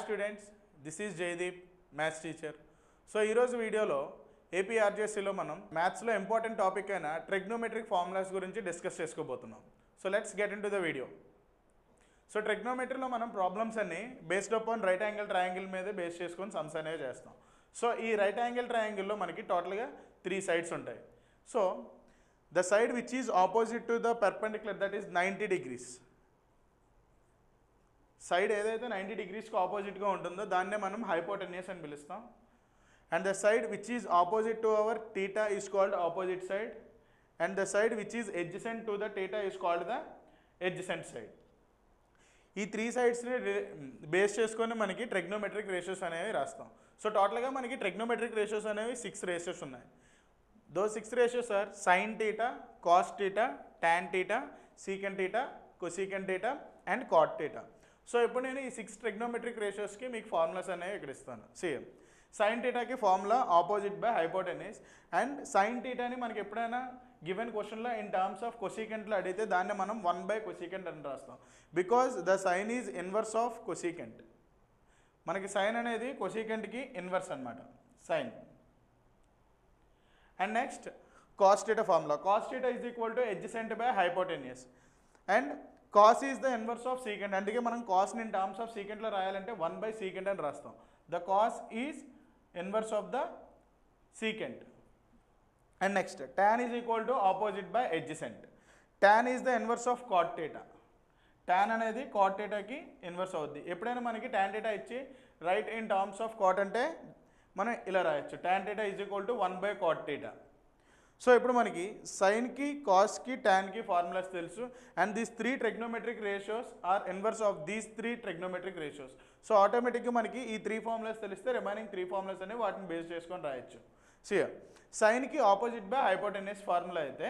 Students, this is Jayadeep, maths teacher. So ఈరోజు వీడియోలో ఏపీఆర్జేసీలో మనం మ్యాథ్స్లో ఇంపార్టెంట్ టాపిక్ అయిన ట్రిగ్నోమెట్రిక్ ఫార్ములాస్ గురించి డిస్కస్ చేసుకోబోతున్నాం. So let's get into the video. So ట్రిగ్నోమెట్రీలో మనం ప్రాబ్లమ్స్ అన్ని based upon right angle triangle మీదే బేస్ చేసుకొని సమ్స్ అనేవి చేస్తాం. సో ఈ రైట్ యాంగిల్ ట్రయాంగిల్లో మనకి టోటల్గా 3 సైడ్స్ ఉంటాయి. So the side which is opposite to the perpendicular that is 90 degrees. Side ఏదైతే 90 డిగ్రీస్కి ఆపోజిట్గా ఉంటుందో దాన్నే మనం హైపోటెన్యూస్ అని పిలుస్తాం. And the side which is opposite to our theta is called opposite side. And the side which is adjacent to the theta is called the adjacent side. ఈ 3 సైడ్స్ని base చేసుకొని మనకి ట్రిగ్నోమెట్రిక్ రేషియోస్ అనేవి రాస్తాం. So టోటల్గా మనకి trigonometric ratios అనేవి 6 ratios ఉన్నాయి. Though 6 ratios are sine theta, cos theta, tan theta, secant theta, cosecant theta and cot theta. So ఇప్పుడు నేను ఈ 6 ట్రిగ్నోమెట్రిక్ రేషియోస్కి మీకు ఫార్ములాస్ అనేవి ఇక్కడ ఇస్తాను. సేమ్ సైన్ టీటాకి formula opposite by hypotenuse. And sine టీటాని మనకి ఎప్పుడైనా గివెన్ క్వశ్చన్లో ఇన్ టర్మ్స్ ఆఫ్ కొసీకెంట్లో అడిగితే దాన్ని మనం 1/కొసీకెంట్ అని రాస్తాం. Because the sine is inverse of cosecant. మనకి సైన్ అనేది కొసీకెంట్కి ఇన్వర్స్ అనమాట sine. And next cos theta formula. Cos theta is equal to adjacent by hypotenuse. And cos is the inverse of secant. అందుకే మనం కాస్ని ఇన్ టర్మ్స్ ఆఫ్ సీకెంట్లో రాయాలంటే 1/సీకెంట్ అని రాస్తాం. The cos is inverse of the secant. And next tan is equal to opposite by adjacent. tan is the inverse of cot theta. tan అనేది cot టీటాకి ఇన్వర్స్ అవుద్ది. ఎప్పుడైనా మనకి tan టీటా ఇచ్చి right in terms of cot అంటే మనం ఇలా రాయొచ్చు, tan theta is equal to 1/కాట్ టీటా. సో ఇప్పుడు మనకి సైన్కి, కాస్కి, టాన్కి ఫార్ములాస్ తెలుసు. And these 3 trigonometric ratios are inverse of these 3 trigonometric ratios. So ఆటోమేటిక్గా మనకి ఈ 3 ఫార్ములాస్ తెలిస్తే రిమైనింగ్ 3 ఫార్ములాస్ అనేవి వాటిని బేస్ చేసుకొని రాయొచ్చు. సో సైన్కి ఆపోజిట్ బై హైపోటెన్యూస్ ఫార్ములా అయితే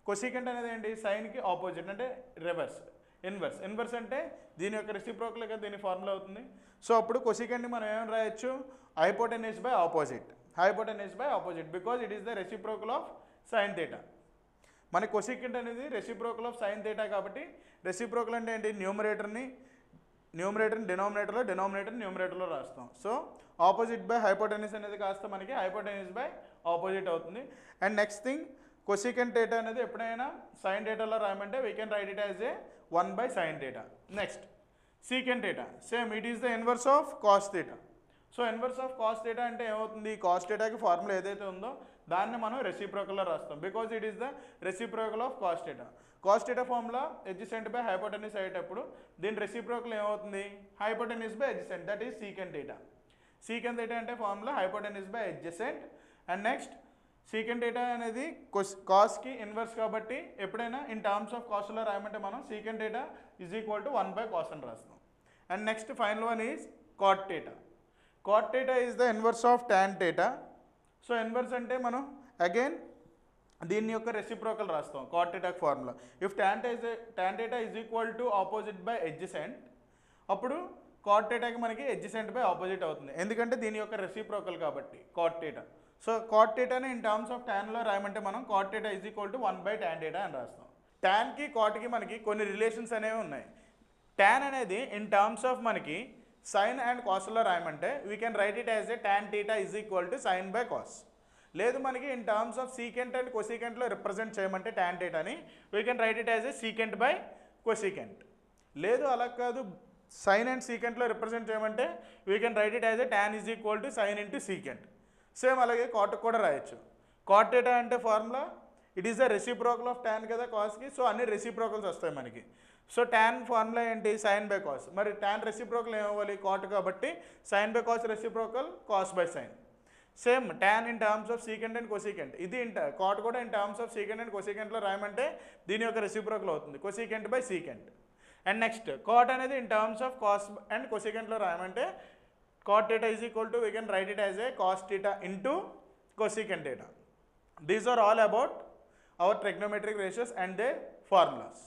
కొసీకెంట్ అనేది ఏంటి, సైన్కి ఆపోజిట్ అంటే రివర్స్, ఇన్వర్స్. ఇన్వర్స్ అంటే దీని యొక్క రెసిప్రోకల్గా దీని ఫార్ములా అవుతుంది. సో అప్పుడు కొసీకెంట్ని మనం ఏమైనా రాయొచ్చు, hypotenuse by opposite. Hypotenuse by opposite because it is the reciprocal of sine theta. మన కొసీకెంట్ అనేది రెసిప్రోకల్ ఆఫ్ సైన్ థీటా కాబట్టి రెసిప్రోకల్ అంటే ఏంటి, న్యూమరేటర్ని డినామినేటర్లో, డినామినేటర్ న్యూమరేటర్లో రాస్తాం. సో ఆపోజిట్ బై హైపోటెన్యూస్ అనేది కాస్త మనకి హైపోటెన్యూస్ బై ఆపోజిట్ అవుతుంది. And next thing cosecant theta అనేది ఎప్పుడైనా సైన్ థీటాలో రాయమంటే we can write it as a 1/సైన్ theta. Next secant theta same it is the inverse of cos theta. So inverse of cos theta అంటే ఏమవుతుంది, cos థీటాకి formula ఏదైతే ఉందో దాన్ని మనం రెసిప్రోకల్లో రాస్తాం because it is the reciprocal of cos theta. Cos theta formula adjacent by hypotenuse అయ్యేటప్పుడు దీని రెసిప్రోకల్ ఏమవుతుంది, hypotenuse by adjacent that is secant theta. Secant theta అంటే formula hypotenuse by adjacent. And next secant theta అనేది కాస్కి inverse కాబట్టి ఎప్పుడైనా in terms of కాస్ట్లో రాయమంటే మనం secant theta is equal to 1/కాస్ అని రాస్తాం. And next final one is cot theta. Cot theta is the inverse of tan theta. So inverse అంటే మనం అగైన్ దీని యొక్క రెసిప్రోకల్ రాస్తాం కాట్ థీటాకి formula. If tan theta is equal to opposite by adjacent అప్పుడు కాట్ థీటాకి మనకి adjacent by opposite అవుతుంది ఎందుకంటే దీని యొక్క రెసిప్రోకల్ కాబట్టి కాట్ థీటా. సో కాట్ థీటాని ఇన్ టర్మ్స్ ఆఫ్ టాన్లో రాయమంటే మనం cot theta is equal to 1/tan theta అని రాస్తాం. టాన్కి కాట్కి మనకి కొన్ని రిలేషన్స్ అనేవి ఉన్నాయి. టాన్ అనేది ఇన్ టర్మ్స్ ఆఫ్ మనకి సైన్ అండ్ కాస్లో రాయమంటే we can write it as a tan theta is equal to sine by cos. లేదు మనకి in terms of secant and కొసీకెంట్లో రిప్రజెంట్ చేయమంటే tan థీటాని we can write it as a secant by cosecant. లేదు అలా కాదు సైన్ అండ్ సీకెంట్లో represent చేయమంటే we can write it as a tan is equal to sine into secant. Same అలాగే కాట్కి కూడా రాయొచ్చు. కాట్ థీటా అంటే formula it is the reciprocal of tan కదా కాస్కి. సో అన్ని రెసిప్రోకల్స్ వస్తాయి మనకి. సో టాన్ ఫార్ములా ఏంటి, సైన్ బై కాస్. మరి టాన్ రెసిప్రోకల్ ఏమవ్వాలి, కాట్ కాబట్టి sine by cos reciprocal cos by sine. Same tan in terms of secant and cosecant. ఇది కాట్ కూడా in terms of secant and కొసీకెంట్లో రాయమంటే దీని యొక్క రెసిప్రోకల్ అవుతుంది cosecant by secant. And next cot అనేది in terms of cos and కొసీకెంట్లో రాయమంటే cot theta is equal to we can write it as a cos theta into cosecant theta. These are all about our trigonometric ratios and they formulas.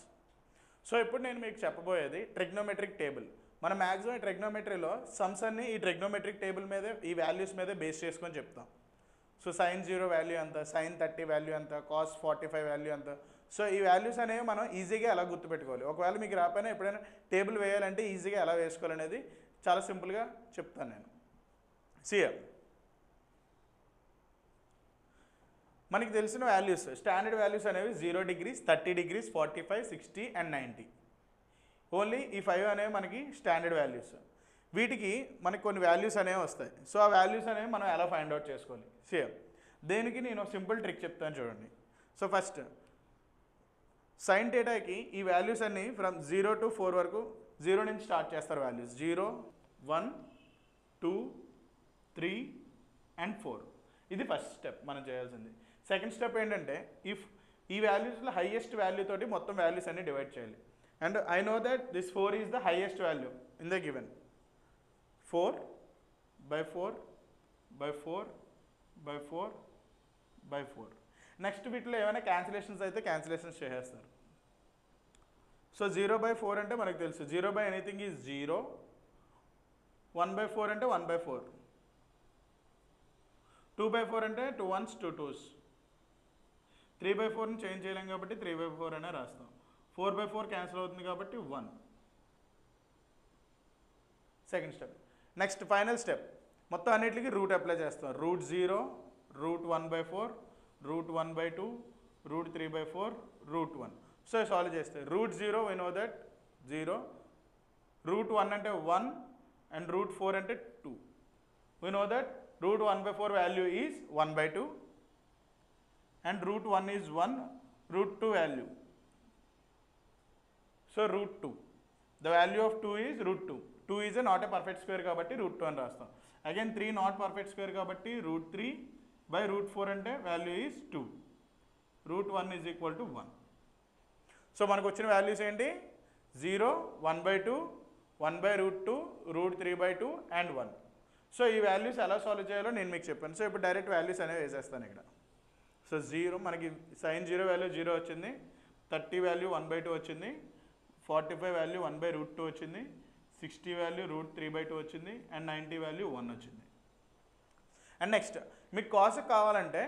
So ఇప్పుడు నేను మీకు చెప్పబోయేది trigonometric table. మన maximum ఈ ట్రిగ్నోమెట్రీలో sums అన్ని ఈ trigonometric table మీదే ఈ వాల్యూస్ మీదే బేస్ చేసుకొని చెప్తాం. సో sin 0 వాల్యూ ఎంత, sin 30 వాల్యూ ఎంత, cos 45 వాల్యూ ఎంత. సో ఈ వాల్యూస్ అనేవి మనం ఈజీగా ఎలా గుర్తుపెట్టుకోవాలి, ఒకవేళ మీకు రాకపోయినా ఎప్పుడైనా టేబుల్ వేయాలంటే ఈజీగా ఎలా వేసుకోవాలనేది చాలా సింపుల్గా చెప్తాను నేను. సిఎం మనకి తెలిసిన వాల్యూస్, స్టాండర్డ్ వాల్యూస్ అనేవి 0 degrees, 30 degrees, 45, 60 and 90. ఓన్లీ ఈ 5 అనేవి మనకి స్టాండర్డ్ వాల్యూస్. వీటికి మనకి కొన్ని వాల్యూస్ అనేవి వస్తాయి. సో ఆ వాల్యూస్ అనేవి మనం ఎలా ఫైండ్ అవుట్ చేసుకోవాలి? సేమ్ దేనికి నేను సింపుల్ ట్రిక్ చెప్తాను చూడండి. సో ఫస్ట్ సైన్ థీటాకి ఈ వాల్యూస్ అన్నీ ఫ్రమ్ 0 to 4 వరకు 0 నుంచి స్టార్ట్ చేస్తారు వాల్యూస్. 0, 1, 2, 3 and 4. ఇది ఫస్ట్ స్టెప్ మనం చేయాల్సింది. సెకండ్ స్టెప్ ఏంటంటే ఇఫ్ ఈ వాల్యూస్లో హైయెస్ట్ వాల్యూ తోటి మొత్తం వాల్యూస్ అన్ని డివైడ్ చేయాలి. And I know that this 4 is the highest value in the given. 4/4/4/4/4. Next వీటిలో ఏమైనా క్యాన్సిలేషన్స్ అయితే క్యాన్సిలేషన్స్ చేసేస్తారు. సో 0/4 అంటే మనకు తెలుసు 0 by ఎనీథింగ్ ఈజ్ 0. 1/4 అంటే 1/4. 2/4 అంటే 2 1s 2 2s. 3/4ని చేంజ్ చేయలేం కాబట్టి 3/4 అనే రాస్తాం. 4/4 క్యాన్సిల్ అవుతుంది కాబట్టి 1. Second step. Next final step మొత్తం అన్నిటికీ రూట్ అప్లై చేస్తాం. √0, √1/4, √1/2, √3/4, √1. సో సాల్వ్ చేస్తే √0 we know that 0, √1 అంటే 1 and √4 అంటే 2. we know that √1/4 value is 1/2 and √1 is 1, √2 value. So √2. The value of 2 is √2. 2 is a not a perfect square కాబట్టి √2 అని రాస్తాం. Again 3 not perfect square కాబట్టి √3 by √4 అంటే value is 2. √1 is equal to 1. So మనకు వచ్చిన values ఏంటి? 0, 1/2, 1/√2, √3/2 and 1. So ఈ values ఎలా సాల్వ్ చేయాలో నేను మీకు చెప్పాను. సో ఇప్పుడు డైరెక్ట్ వాల్యూస్ అనేవి వేసేస్తాను ఇక్కడ. సో 0 మనకి sin 0 వాల్యూ 0 వచ్చింది, 30 వాల్యూ 1/2 వచ్చింది, 45 వాల్యూ 1/√2 వచ్చింది, 60 వాల్యూ √3/2 వచ్చింది అండ్ 90 వాల్యూ 1 వచ్చింది. అండ్ నెక్స్ట్ మీకు కాస్ కావాలంటే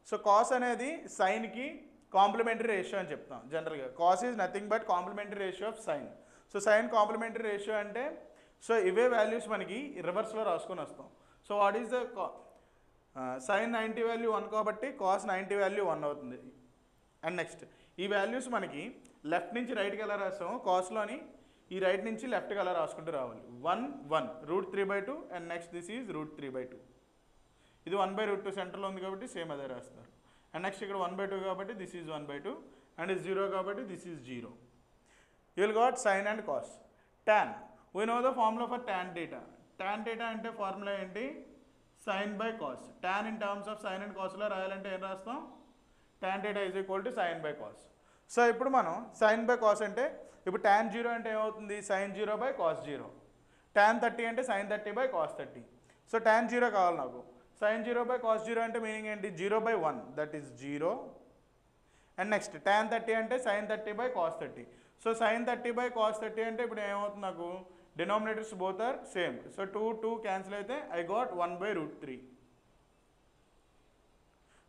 సో కాస్ అనేది సైన్కి కాంప్లిమెంటరీ రేషియో అని చెప్తాం జనరల్గా. Cos is nothing but complementary ratio of sine. So sine complementary ratio అంటే సో ఇవే వాల్యూస్ మనకి రివర్స్లో రాసుకొని వస్తాం. So what is the sine 90 value 1 కాబట్టి కాస్ 90 వాల్యూ 1 అవుతుంది. అండ్ నెక్స్ట్ ఈ వాల్యూస్ మనకి లెఫ్ట్ నుంచి రైట్కి ఎలా రాస్తామో కాస్లోని ఈ రైట్ నుంచి లెఫ్ట్కి ఎలా రాసుకుంటూ రావాలి. 1, 1, √3/2 అండ్ నెక్స్ట్ దిస్ ఈజ్ √3/2. ఇది 1/√2 సెంటర్లో ఉంది కాబట్టి సేమ్ అదే రాస్తారు. అండ్ నెక్స్ట్ ఇక్కడ 1/2 కాబట్టి దిస్ ఈజ్ 1/2 అండ్ 0 కాబట్టి this is 0. You will got sine and cos. tan, we know the formula for tan theta. tan theta అంటే ఫార్ములా ఏంటి? sin by cos. tan in terms of sin and cos లో రాయాలంటే ఏం రాస్తాం? tan theta is equal to sin by cos. So ఇప్పుడు మనం sin by cos అంటే ఇప్పుడు tan 0 అంటే ఏమవుతుంది? sin 0 by cos 0. tan 30 అంటే sin 30 by cos 30. So tan 0 కావాలి నాకు. sin 0 by cos 0 అంటే మీనింగ్ ఏంటి? 0/1 that is 0. And next tan 30 అంటే sin 30 by cos 30. So sin 30 by cos 30 అంటే ఇప్పుడు ఏమవుతుంది నాకు? Denominators both are same. So 2 cancel అయితే I got 1/√3.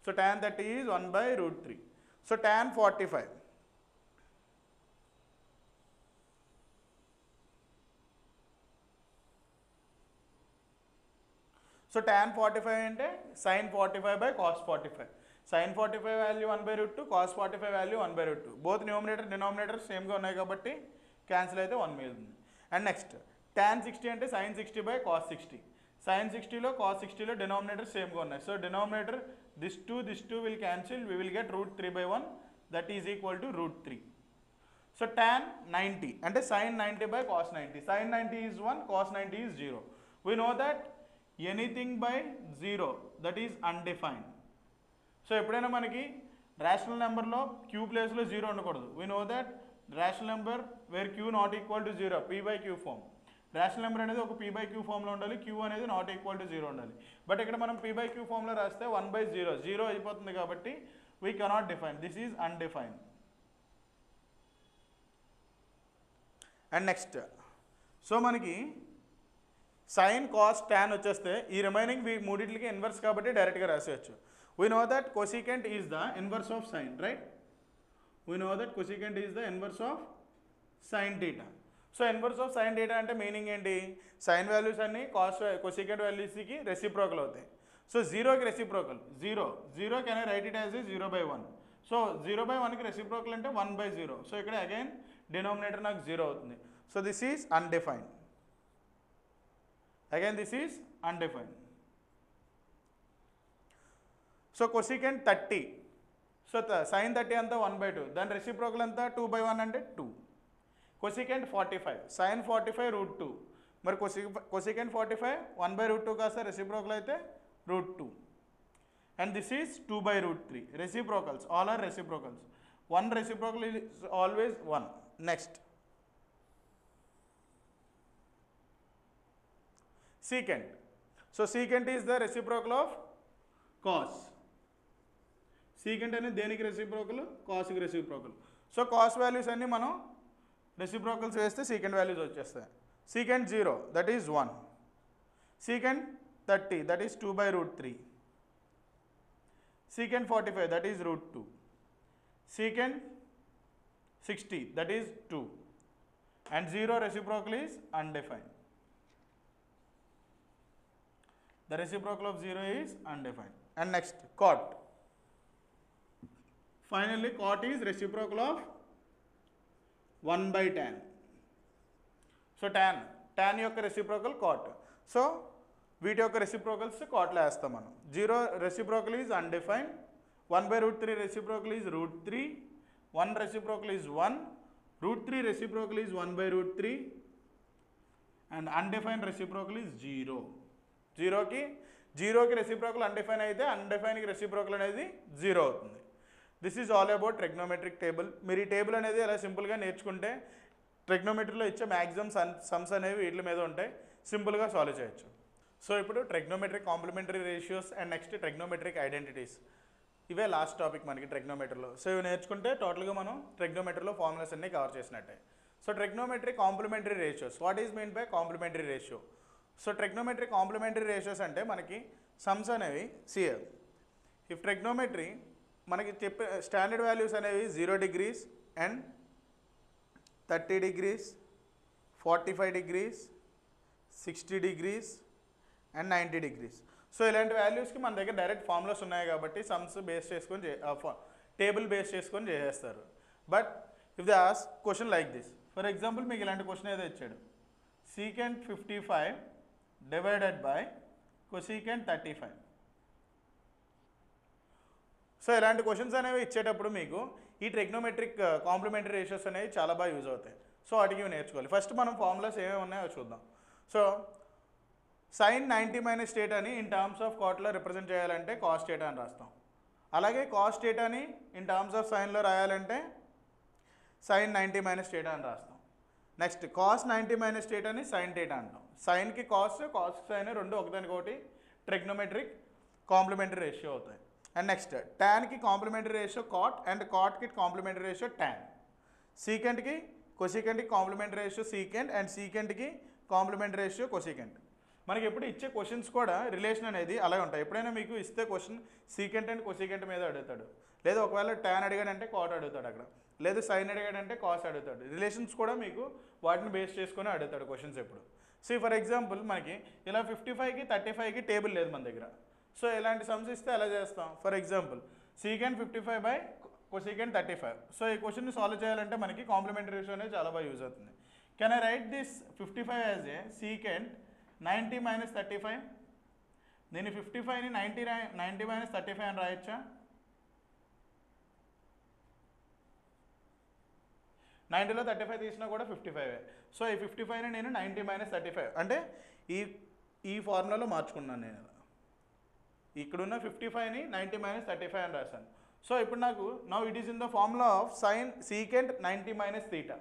So tan 30 is 1/√3. So tan 45. So tan 45 అంటే sin 45 by cos 45. sin 45 value 1/√2, cos 45 value 1/√2. Both numerator denominator సేమ్గా ఉన్నాయి కాబట్టి cancel అయితే 1 మిగులుతుంది. అండ్ నెక్స్ట్ tan 60 అంటే sin 60 by cos 60. sin 60లో cos 60లో డినామినేటర్ సేమ్గా ఉన్నాయి. So denominator this 2 will cancel, we will get √3/1 that is equal to √3. So tan 90 అంటే sin 90 by cos 90. sin 90 is 1, cos 90 is 0. We know that anything by 0 that is undefined. So ఎప్పుడైనా మనకి rational నెంబర్లో Q ప్లేస్లో 0 ఉండకూడదు. We know that rational number where Q not equal to 0, p/q form. Rational number అనేది ఒక p/q ఫామ్లో ఉండాలి, queue అనేది నాట్ ఈక్వల్ టు 0 ఉండాలి. బట్ ఇక్కడ మనం p/q ఫామ్లో రాస్తే 1/0, 0 అయిపోతుంది కాబట్టి we cannot define. This is undefined. And next so మనకి సైన్ కాస్ tan వచ్చేస్తే ఈ రిమైనింగ్ మూడింటికి ఇన్వర్స్ కాబట్టి డైరెక్ట్గా రాసేయచ్చు. We know that cosecant is the inverse of sine, right? We know that cosecant is the inverse of sin theta. So inverse of sine theta అంటే meaning ఏంటి, sine values అన్ని cosecant వాల్యూస్కి reciprocal అవుతాయి. So జీరోకి reciprocal zero can I write it as 0/1. So 0/1కి reciprocal అంటే 1/0. So ఇక్కడ again denominator నాకు 0 అవుతుంది. So this is undefined. Again this is undefined. So cosecant 30. So sine 30 అంతా 1/2, దాని రెసిప్రోకల్ అంతా 2/1 అంటే 2. Cosecant 45, sine 45 √2. మరి కొసీకెంట్ 45 1/√2 కాస్త రెసిప్రోకల్ అయితే √2. And this is 2/√3. Reciprocals, all are reciprocals. 1 reciprocal is always 1. Next secant. So secant is the reciprocal of cos. Secant అనేది దేనికి reciprocal, కాస్కి రెసిప్రోకల్. సో కాస్ వాల్యూస్ అన్నీ మనం రెసిప్రోకల్స్ వేస్తే సీకెంట్ వాల్యూస్ వచ్చేస్తాయి. Secant 0 that is 1. Secant 30 that is 2/√3. Secant 45 that is √2. Secant 60 that is 2. And 0 reciprocal is undefined. The reciprocal of 0 is undefined. And next, cot. Finally, cot is reciprocal of 1/tan. So tan యొక్క reciprocal cot. So వీటి యొక్క reciprocals కాట్లో వేస్తాం మనం. 0 reciprocal is undefined, 1/√3 reciprocal is √3, 1 reciprocal is 1, √3 reciprocal is 1/√3, and undefined reciprocal is 0. జీరోకి reciprocal undefined అయితే అన్డిఫైన్కి reciprocal అనేది 0 అవుతుంది. This is all about trigonometric table. మీరు ఈ టేబుల్ అనేది అలా సింపుల్గా నేర్చుకుంటే ట్రిగ్నోమెట్రీలో ఇచ్చే మ్యాక్సిమం సమ్స్ అనేవి వీటి మీద ఉంటాయి, సింపుల్గా సాల్వ్ చేయొచ్చు. సో ఇప్పుడు trigonometric complementary ratios and next trigonometric identities, ఇవే లాస్ట్ టాపిక్ మనకి ట్రిగ్నోమెట్రీలో. సో ఇవి నేర్చుకుంటే టోటల్గా మనం ట్రిగ్నోమెట్రీలో ఫార్ములాస్ అన్ని కవర్ చేసినట్టే. So trigonometric complementary ratios, what is mean by complementary ratio? So trigonometric complementary ratios అంటే మనకి సమ్స్ అనేవి సిఎల్. ఇఫ్ ట్రిగ్నోమెట్రీ మనకి చెప్పే స్టాండర్డ్ వాల్యూస్ అనేవి 0 degrees and 30 degrees, 45 degrees, 60 degrees and 90 degrees. So ఇలాంటి వాల్యూస్కి మన దగ్గర డైరెక్ట్ ఫార్ములాస్ ఉన్నాయి కాబట్టి సమ్స్ బేస్ చేసుకొని టేబుల్ బేస్ చేసుకొని చేసేస్తారు. But if they ask question like this, for example మీకు ఇలాంటి క్వశ్చన్ ఏదో ఇచ్చాడు, secant 55 divided by cosecant 35. So ఇలాంటి క్వశ్చన్స్ అనేవి ఇచ్చేటప్పుడు మీకు ఈ ట్రిగ్నోమెట్రిక్ కాంప్లిమెంటరీ రేషియోస్ అనేవి చాలా బాగా యూజ్ అవుతాయి. సో వాటికి నేర్చుకోవాలి. ఫస్ట్ మనం ఫార్ములాస్ ఏమేమి ఉన్నాయో చూద్దాం. సో సైన్ 90 - θ అని ఇన్ టర్మ్స్ ఆఫ్ కాట్లో రిప్రజెంట్ చేయాలంటే కాస్ θ అని రాస్తాం. అలాగే కాస్ θ అని ఇన్ టర్మ్స్ ఆఫ్ సైన్లో రాయాలంటే సైన్ 90 - θ అని రాస్తాం. నెక్స్ట్ కాస్ 90 - θ అని సైన్ θ అంటాం. సైన్కి కాస్కి సైన్ రెండు ఒకదానికొకటి ట్రిగ్నోమెట్రిక్ కాంప్లిమెంటరీ రేషియో అవుతాయి. అండ్ నెక్స్ట్ టాన్కి కాంప్లిమెంటరీ రేషియో కాట్ అండ్ కాట్కి కాంప్లిమెంటరీ రేషియో టాన్. సీకెంట్కి కొసీకెంట్కి కాంప్లిమెంటరీ రేషియో సీకెంట్ అండ్ సీకెంట్కి కాంప్లిమెంటరీ రేషియో కొసీకెంట్. మనకి ఎప్పుడు ఇచ్చే క్వశ్చన్స్ కూడా రిలేషన్ అనేది అలాగే ఉంటాయి. ఎప్పుడైనా మీకు ఇస్తే క్వశ్చన్ సీకెంట్ అండ్ కొసీకెంట్ మీద అడుగుతాడు, లేదా ఒకవేళ టాన్ అడిగాడంటే కాట్ అడుగుతాడు అక్కడ, లేదా సైన్ అడిగాడంటే కాస్ అడుగుతాడు. రిలేషన్స్ కూడా మీకు వాటిని బేస్ చేసుకొని అడుగుతాడు క్వశ్చన్స్ ఎప్పుడు. సో ఫర్ ఎగ్జాంపుల్ మనకి ఇలా 55కి 35కి టేబుల్ లేదు మన దగ్గర. సో ఇలాంటి సమ్స్ ఇస్తే ఎలా చేస్తాం? For example secant 55 by cosecant 35. So ఈ క్వశ్చన్ని సాల్వ్ చేయాలంటే మనకి కాంప్లిమెంటరీ రేషియో అనేది చాలా బాగా యూజ్ అవుతుంది. Can I right this 55 as a secant 90 - 35? నేను 55ని 90 - 35 అని రాయొచ్చా? 90లో 35 తీసినా కూడా 55. సో ఈ 55ని నేను 90 - 35 అంటే ఈ ఫార్ములాలో మార్చుకున్నాను నేను. ఇక్కడున్న 55ని 90 - 35 అని రాశాను. సో ఇప్పుడు నాకు now it is in the formula of sine secant 90 - θ.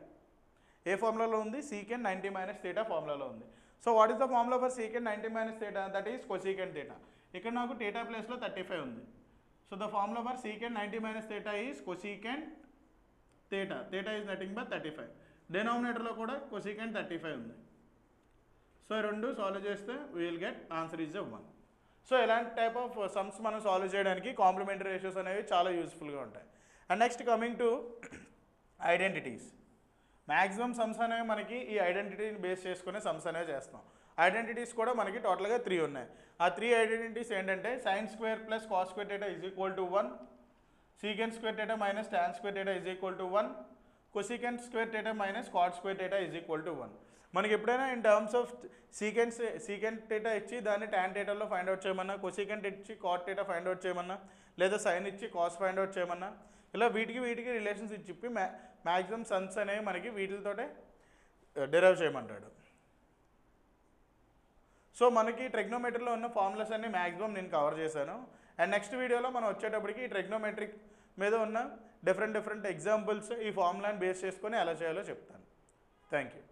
ఏ ఫార్ములాలో ఉంది? సీకెంట్ 90 - θ ఫార్ములాలో ఉంది. So what is the formula for secant 90 - θ? That is cosecant θ. ఇక్కడ నాకు θ ప్లేస్లో 35 ఉంది. So the formula for secant 90 - θ is cosecant θ. θ is nothing but 35. డినామినేటర్లో కూడా కొసీకెంట్ 35 ఉంది. సో రెండు సాల్వ్ చేస్తే we will get answer is 1. So ఇలాంటి టైప్ ఆఫ్ సమ్స్ మనం సాల్వ్ చేయడానికి కాంప్లిమెంటరీ రేషియోస్ అనేవి చాలా యూస్ఫుల్గా ఉంటాయి. And next coming to identities. Maximum sums అనేవి మనకి ఈ ఐడెంటిటీని బేస్ చేసుకునే సమ్స్ అనేవి చేస్తాం. ఐడెంటిటీస్ కూడా మనకి టోటల్గా 3 ఉన్నాయి. ఆ 3 ఐడెంటిటీస్ ఏంటంటే sine square plus cos square theta is equal to 1, secant square theta minus tan square theta is equal to 1, cosecant square theta minus cot square theta is equal to 1. మనకి ఎప్పుడైనా in terms of secant theta ఇచ్చి దాన్ని tan థీటాలో find out చేయమన్నా, cosecant ఇచ్చి cot theta find out చేయమన్నా, లేదా sign ఇచ్చి కాస్ ఫైండ్ అవుట్ చేయమన్నా, ఇలా వీటికి రిలేషన్స్ ఇచ్చి మ్యాక్సిమం సమ్స్ అనేవి మనకి వీటితోటే డెరైవ్ చేయమంటాడు. సో మనకి ట్రిగ్నోమెట్రీలో ఉన్న ఫార్ములాస్ అన్ని మ్యాక్సిమం నేను కవర్ చేశాను. అండ్ నెక్స్ట్ వీడియోలో మనం వచ్చేటప్పటికి ఈ ట్రిగ్నోమెట్రిక్ మీద ఉన్న డిఫరెంట్ ఎగ్జాంపుల్స్ ఈ ఫార్ములాని బేస్ చేసుకొని ఎలా చేయాలో చెప్తాను. Thank you.